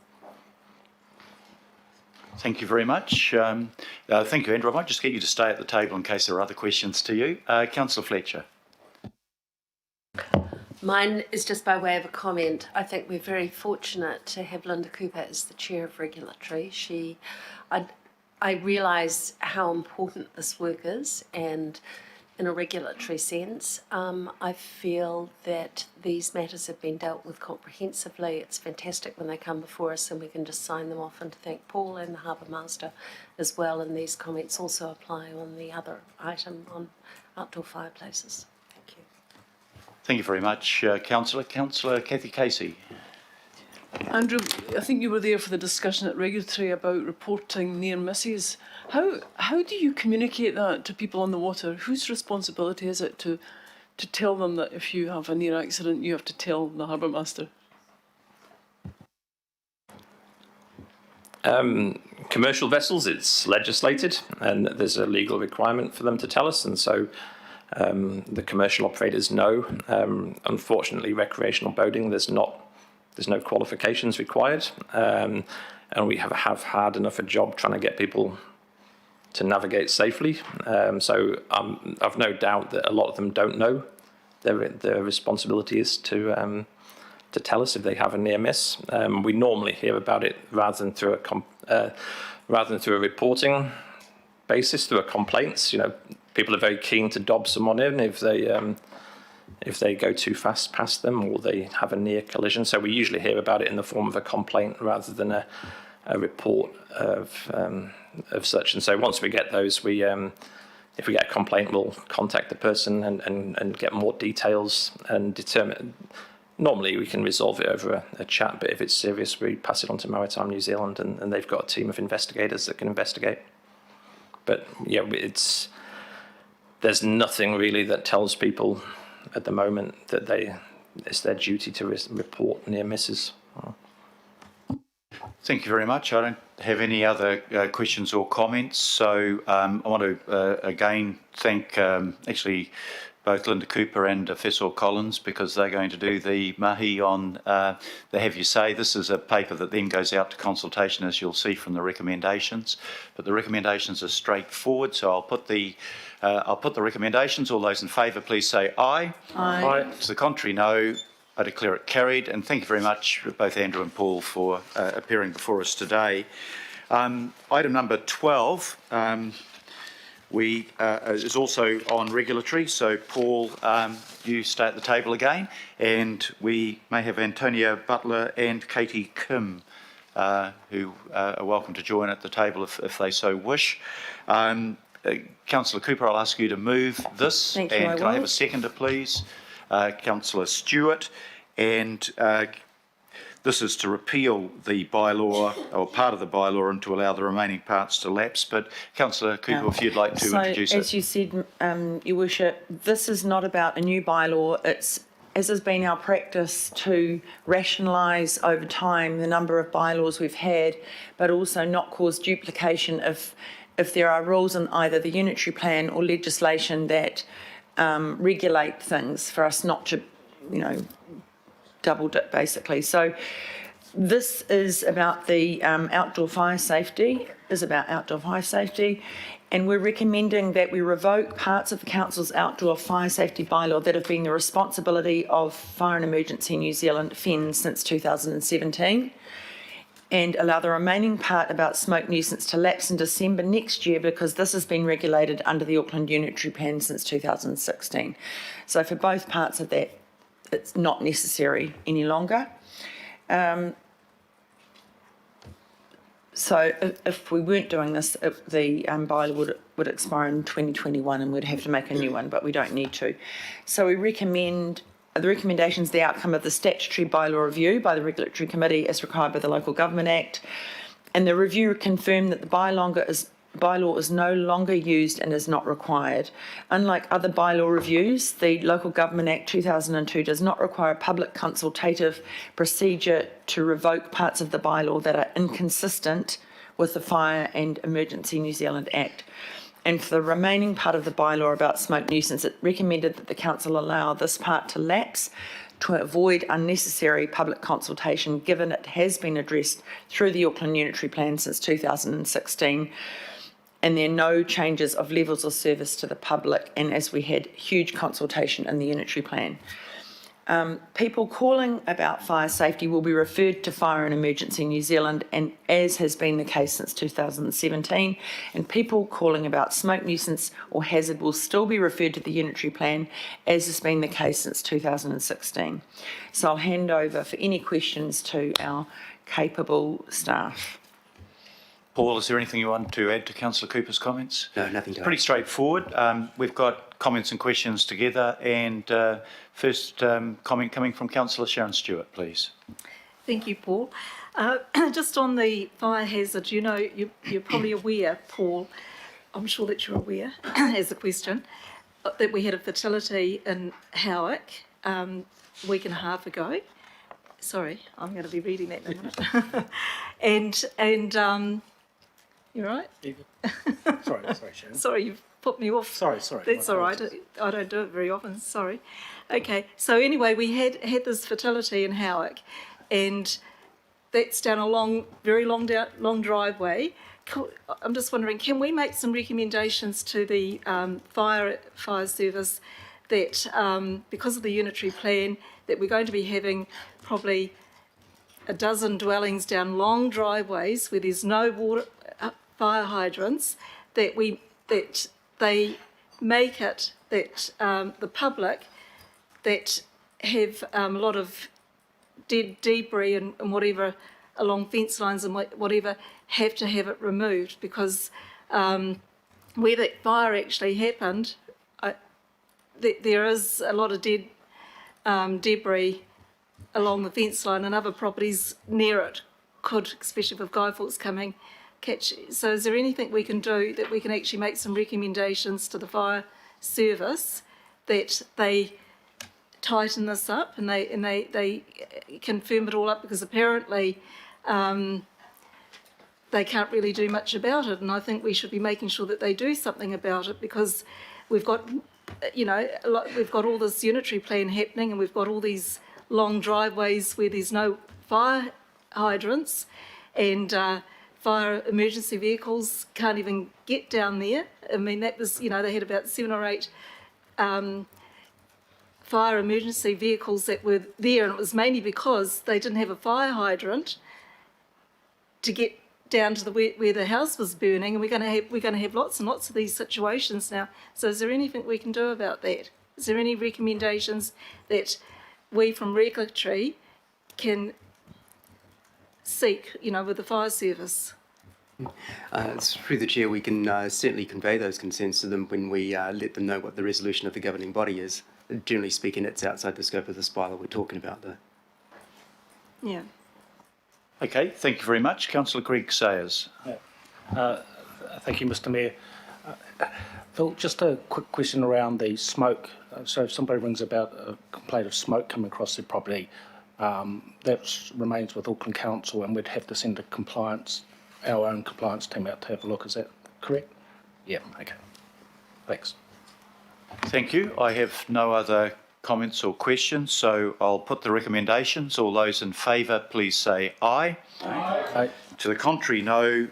Thank you very much. Thank you, Andrew. I might just get you to stay at the table in case there are other questions to you. Councillor Fletcher. Mine is just by way of a comment. I think we're very fortunate to have Linda Cooper as the chair of regulatory. I realise how important this work is, and in a regulatory sense, I feel that these matters have been dealt with comprehensively. It's fantastic when they come before us and we can just sign them off, and to thank Paul and the Harbour Master as well. And these comments also apply on the other item on outdoor fireplaces. Thank you. Thank you very much, Councillor. Councillor Cathy Casey. Andrew, I think you were there for the discussion at Regulatory about reporting near misses. How do you communicate that to people on the water? Whose responsibility is it to tell them that if you have a near accident, you have to tell the Harbour Master? Commercial vessels, it's legislated, and there's a legal requirement for them to tell us, and so the commercial operators know. Unfortunately, recreational boating, there's no qualifications required, and we have had enough a job trying to get people to navigate safely. So I've no doubt that a lot of them don't know their responsibility is to tell us if they have a near miss. We normally hear about it rather than through a reporting basis, through a complaints. You know, people are very keen to dob someone in if they go too fast past them or they have a near collision. So we usually hear about it in the form of a complaint rather than a report of such. And so once we get those, we if we get a complaint, we'll contact the person and get more details and determine. Normally we can resolve it over a chat, but if it's serious, we pass it on to Maritime New Zealand, and they've got a team of investigators that can investigate. But yeah, there's nothing really that tells people at the moment that it's their duty to report near misses. Thank you very much. I don't have any other questions or comments. So I want to again thank actually both Linda Cooper and Fessor Collins, because they're going to do the mahi on the Have You Say. This is a paper that then goes out to consultation, as you'll see from the recommendations. But the recommendations are straightforward, so I'll put the recommendations. All those in favour, please say aye. Aye. To the contrary, no. I declare it carried, and thank you very much, both Andrew and Paul, for appearing before us today. Item number 12 is also on regulatory. So, Paul, you stay at the table again, and we may have Antonia Butler and Katie Kim, who are welcome to join at the table if they so wish. Councillor Cooper, I'll ask you to move this. Thank you, and can I have a will. seconder, please? Councillor Stewart, and this is to repeal the bylaw, or part of the bylaw, and to allow the remaining parts to lapse. But Councillor Cooper, if you'd like to introduce it. As you said, Your Worship, this is not about a new bylaw. It's, as has been our practice, to rationalise over time the number of bylaws we've had, but also not cause duplication if there are rules in either the unitary plan or legislation that regulate things, for us not to, double dip basically. So this is about the outdoor fire safety, and we're recommending that we revoke parts of the Council's Outdoor Fire Safety Bylaw that have been the responsibility of Fire and Emergency New Zealand FEN since 2017. And allow the remaining part about smoke nuisance to lapse in December next year, because this has been regulated under the Auckland Unitary Plan since 2016. So for both parts of that, it's not necessary any longer. So if we weren't doing this, the bylaw would expire in 2021 and we'd have to make a new one, but we don't need to. So we recommend. The recommendation is the outcome of the statutory bylaw review by the Regulatory Committee as required by the Local Government Act. And the review confirmed that the bylaw is no longer used and is not required. Unlike other bylaw reviews, the Local Government Act 2002 does not require a public consultative procedure to revoke parts of the bylaw that are inconsistent with the Fire and Emergency New Zealand Act. And for the remaining part of the bylaw about smoke nuisance, it recommended that the Council allow this part to lapse to avoid unnecessary public consultation, given it has been addressed through the Auckland Unitary Plan since 2016, and there are no changes of levels of service to the public, and as we had huge consultation in the Unitary Plan. People calling about fire safety will be referred to Fire and Emergency New Zealand, and as has been the case since 2017, and people calling about smoke nuisance or hazard will still be referred to the Unitary Plan, as has been the case since 2016. So I'll hand over for any questions to our capable staff. Paul, is there anything you want to add to Councillor Cooper's comments? No, nothing to add. Pretty straightforward. We've got comments and questions together, and first comment coming from Councillor Sharon Stewart, please. Thank you, Paul. Just on the fire hazard, you're probably aware, Paul, I'm sure that you're aware, as a question, that we had a fatality in Howick a week and a half ago. Sorry, I'm going to be reading that in a minute. and you're right? Sorry, Sharon. Sorry, you've put me off. Sorry. That's all right. I don't do it very often. Sorry. Okay. So anyway, we had this fatality in Howick, and that's down a very long driveway. I'm just wondering, can we make some recommendations to the fire service that because of the unitary plan that we're going to be having probably a dozen dwellings down long driveways where there's no water fire hydrants, that they make it that the public that have a lot of dead debris and whatever along fence lines and whatever have to have it removed, because where that fire actually happened, there is a lot of debris along the fence line, and other properties near it could, especially with guy fawkes coming, catch. So is there anything we can do that we can actually make some recommendations to the fire service that they tighten this up and they can firm it all up, because apparently they can't really do much about it, and I think we should be making sure that they do something about it, because we've got, we've got all this unitary plan happening, and we've got all these long driveways where there's no fire hydrants, and fire emergency vehicles can't even get down there. I mean, that was, they had about 7 or 8 fire emergency vehicles that were there, and it was mainly because they didn't have a fire hydrant to get down to where the house was burning, and we're going to have lots and lots of these situations now. So is there anything we can do about that? Is there any recommendations that we from regulatory can seek, with the fire service? Through the chair, we can certainly convey those concerns to them when we let them know what the resolution of the governing body is. Generally speaking, it's outside the scope of this bylaw we're talking about, though. Yeah. Okay, thank you very much. Councillor Greg Sayers. Thank you, Mr Mayor. Phil, just a quick question around the smoke. So if somebody rings about a complaint of smoke coming across their property, that remains with Auckland Council, and we'd have to send our own compliance team out to have a look. Is that correct? Yeah, okay. Thanks. Thank you. I have no other comments or questions, so I'll put the recommendations. All those in favour, please say aye. Aye. To the contrary, no.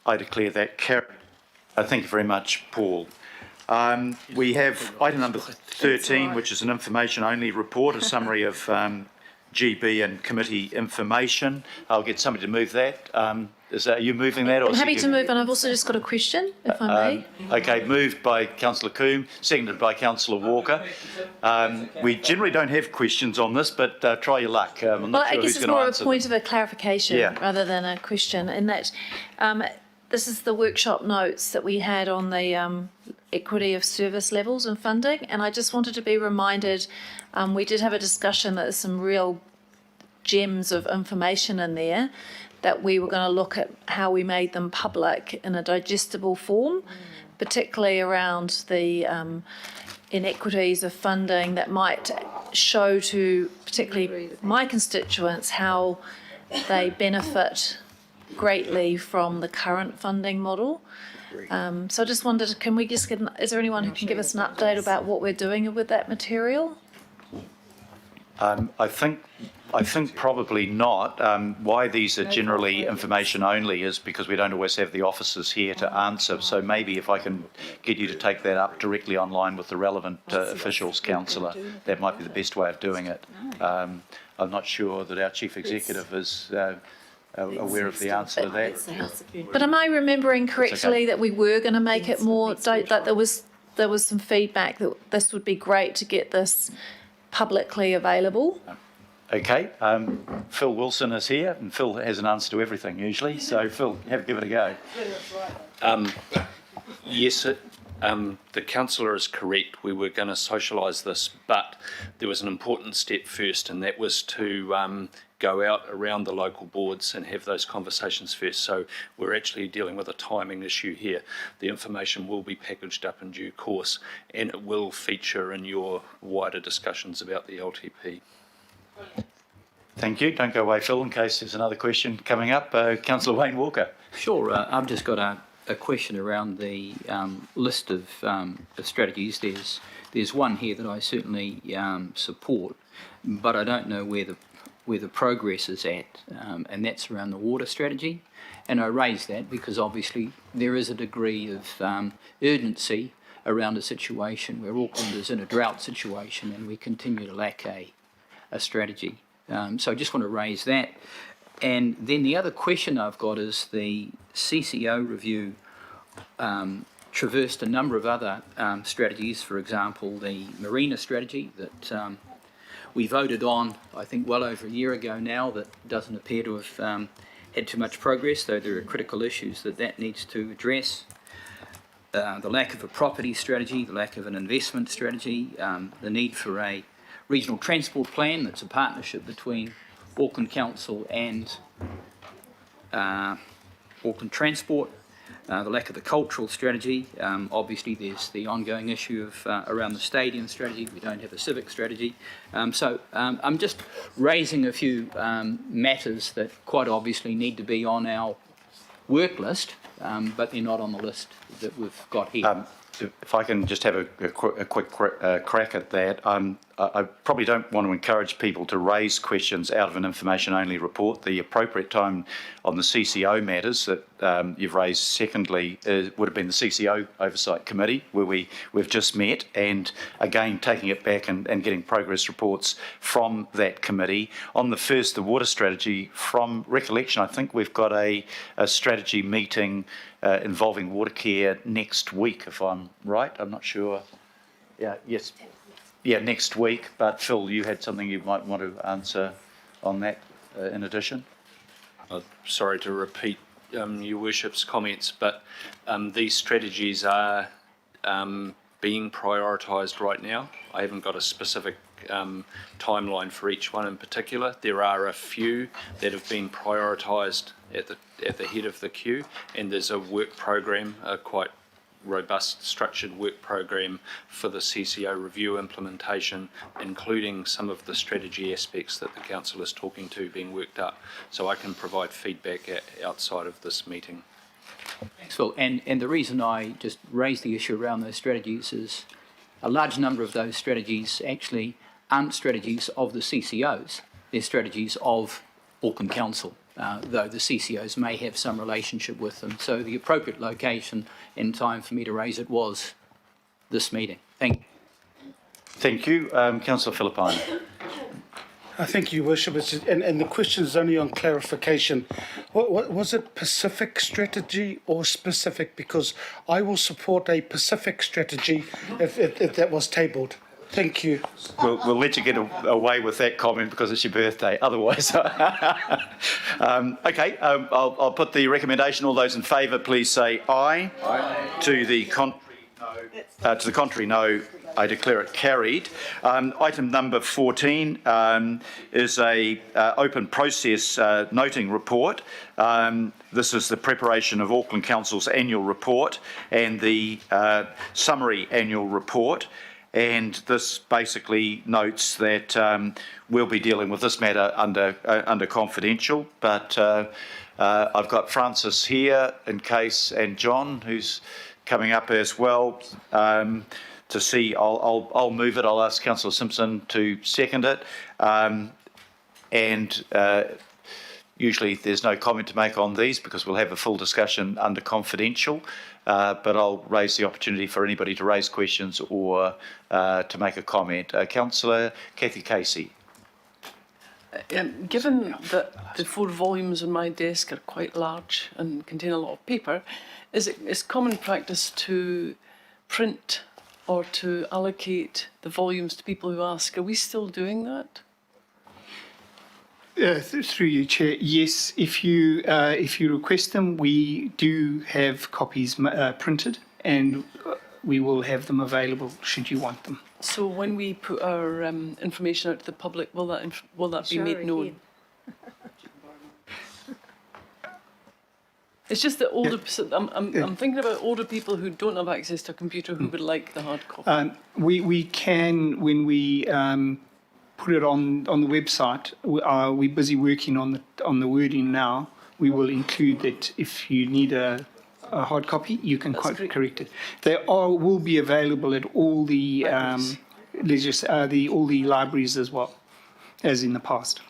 I declare that carried. Thank you very much, Paul. We have item number 13, which is an information-only report, a summary of GB and committee information. I'll get somebody to move that. Are you moving that? Or I'm happy to move, and I've also just got a question, if I may. Okay, moved by Councillor Coombe, seconded by Councillor Walker. We generally don't have questions on this, but try your luck. I'm not sure who's going to answer. I guess it's more a point of a clarification rather than a question, in that this is the workshop notes that we had on the equity of service levels and funding, and I just wanted to be reminded, we did have a discussion that there's some real gems of information in there, that we were going to look at how we made them public in a digestible form, particularly around the inequities of funding that might show to particularly my constituents how they benefit greatly from the current funding model. So I just wondered, can we just is there anyone who can give us an update about what we're doing with that material? I think probably not. Why these are generally information only is because we don't always have the officers here to answer. So maybe if I can get you to take that up directly online with the relevant officials, councillor, that might be the best way of doing it. I'm not sure that our chief executive is aware of the answer to that. But am I remembering correctly that we were going to make it more, that there was some feedback that this would be great to get this publicly available? Okay, Phil Wilson is here, and Phil has an answer to everything usually. So Phil, give it a go. Yes, the councillor is correct. We were going to socialise this, but there was an important step first, and that was to go out around the local boards and have those conversations first. So we're actually dealing with a timing issue here. The information will be packaged up in due course, and it will feature in your wider discussions about the LTP. Thank you. Don't go away, Phil, in case there's another question coming up. Councillor Wayne Walker. Sure. I've just got a question around the list of strategies. There's one here that I certainly support, but I don't know where the progress is at, and that's around the water strategy. And I raise that because obviously there is a degree of urgency around a situation where Auckland is in a drought situation and we continue to lack a strategy. So I just want to raise that. And then the other question I've got is the CCO review traversed a number of other strategies, for example, the marina strategy that we voted on, I think, well over a year ago now, that doesn't appear to have had too much progress, though there are critical issues that needs to address. The lack of a property strategy, the lack of an investment strategy, the need for a regional transport plan that's a partnership between Auckland Council and Auckland Transport, the lack of the cultural strategy. Obviously there's the ongoing issue of around the stadium strategy. We don't have a civic strategy. So I'm just raising a few matters that quite obviously need to be on our work list, but they're not on the list that we've got here. If I can just have a quick crack at that, I probably don't want to encourage people to raise questions out of an information-only report. The appropriate time on the CCO matters that you've raised, secondly, would have been the CCO Oversight Committee, where we've just met, and again taking it back and getting progress reports from that committee. On the first, the water strategy, from recollection, I think we've got a strategy meeting involving water care next week, if I'm right. I'm not sure. Yes. Yeah, next week. But Phil, you had something you might want to answer on that in addition? Sorry to repeat Your Worship's comments, but these strategies are being prioritised right now. I haven't got a specific timeline for each one in particular. There are a few that have been prioritised at the head of the queue, and there's a work program, a quite robust structured work program for the CCO review implementation, including some of the strategy aspects that the council is talking to being worked up. So I can provide feedback outside of this meeting. Thanks, Phil. And the reason I just raised the issue around those strategies is a large number of those strategies actually aren't strategies of the CCOs. They're strategies of Auckland Council, though the CCOs may have some relationship with them. So the appropriate location and time for me to raise it was this meeting. Thank you. Thank you. Councillor Philippine. Thank you, Worship. And the question is only on clarification. What was it, Pacific strategy or specific? Because I will support a Pacific strategy if that was tabled. Thank you. We'll let you get away with that comment because it's your birthday. Otherwise, okay. I'll put the recommendation. All those in favour, please say aye. Aye. To the contrary, no. I declare it carried. Item number 14 is a open process noting report. This is the preparation of Auckland Council's annual report and the summary annual report. And this basically notes that we'll be dealing with this matter under confidential. But I've got Francis here in case, and John, who's coming up as well. To see, I'll move it. I'll ask Councillor Simpson to second it. Usually there's no comment to make on these because we'll have a full discussion under confidential. But I'll raise the opportunity for anybody to raise questions or to make a comment. Councillor Kathy Casey. Given that the 4 volumes on my desk are quite large and contain a lot of paper, is common practice to print or to allocate the volumes to people who ask? Are we still doing that? Through you, Chair. Yes, if you request them, we do have copies printed, and we will have them available should you want them. So when we put our information out to the public, will that be made known? It's just that older. I'm thinking about older people who don't have access to a computer who would like the hard copy. We can, when we put it on the website. We're busy working on the wording now. We will include that if you need a hard copy, you can correct it. They will be available at all the all the libraries as well, as in the past.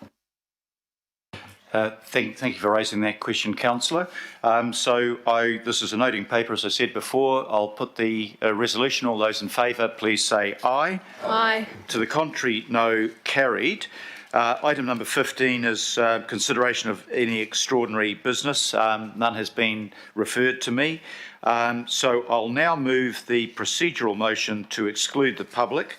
Thank you for raising that question, Councillor. This is a noting paper, as I said before. I'll put the resolution. All those in favour, please say aye. Aye. To the contrary, no. Carried. Item number 15 is consideration of any extraordinary business. None has been referred to me. So I'll now move the procedural motion to exclude the public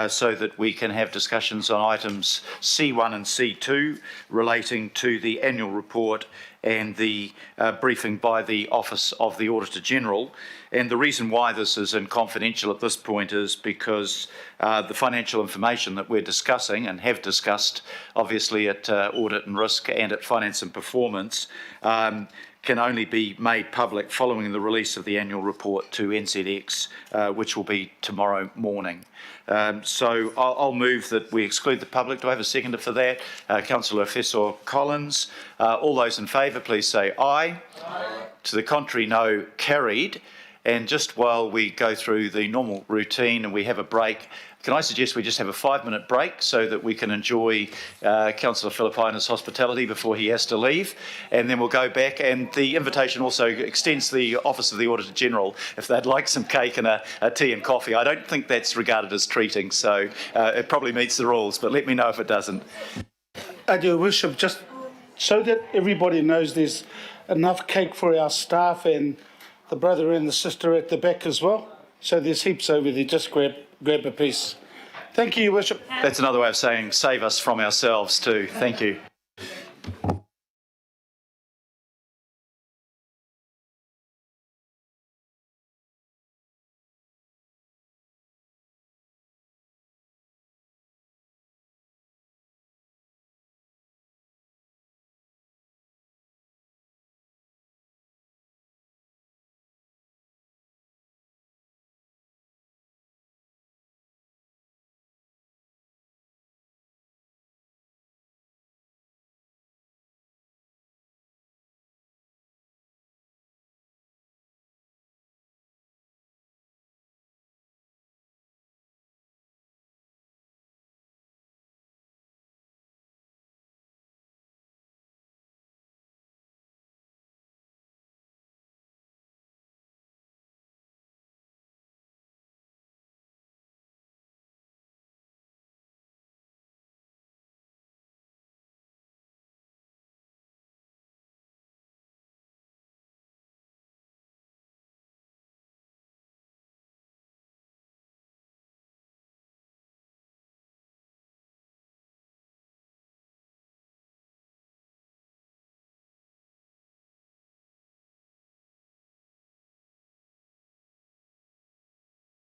so that we can have discussions on items C1 and C2 relating to the annual report and the briefing by the Office of the Auditor General. And the reason why this is confidential at this point is because the financial information that we're discussing and have discussed, obviously at Audit and Risk and at Finance and Performance, can only be made public following the release of the annual report to NZX, which will be tomorrow morning. So I'll move that we exclude the public. Do I have a seconder for that? Councillor Fessor-Collins. All those in favour, please say aye. Aye. To the contrary, no. Carried. And just while we go through the normal routine and we have a break, can I suggest we just have a 5-minute break so that we can enjoy Councillor Filipaina's hospitality before he has to leave, and then we'll go back. And the invitation also extends to the Office of the Auditor General if they'd like some cake and a tea and coffee. I don't think that's regarded as treating, so it probably meets the rules, but let me know if it doesn't. Your Worship, just so that everybody knows there's enough cake for our staff and the brother and the sister at the back as well. So there's heaps over there, just grab a piece. Thank you, Your Worship. That's another way of saying save us from ourselves too. Thank you.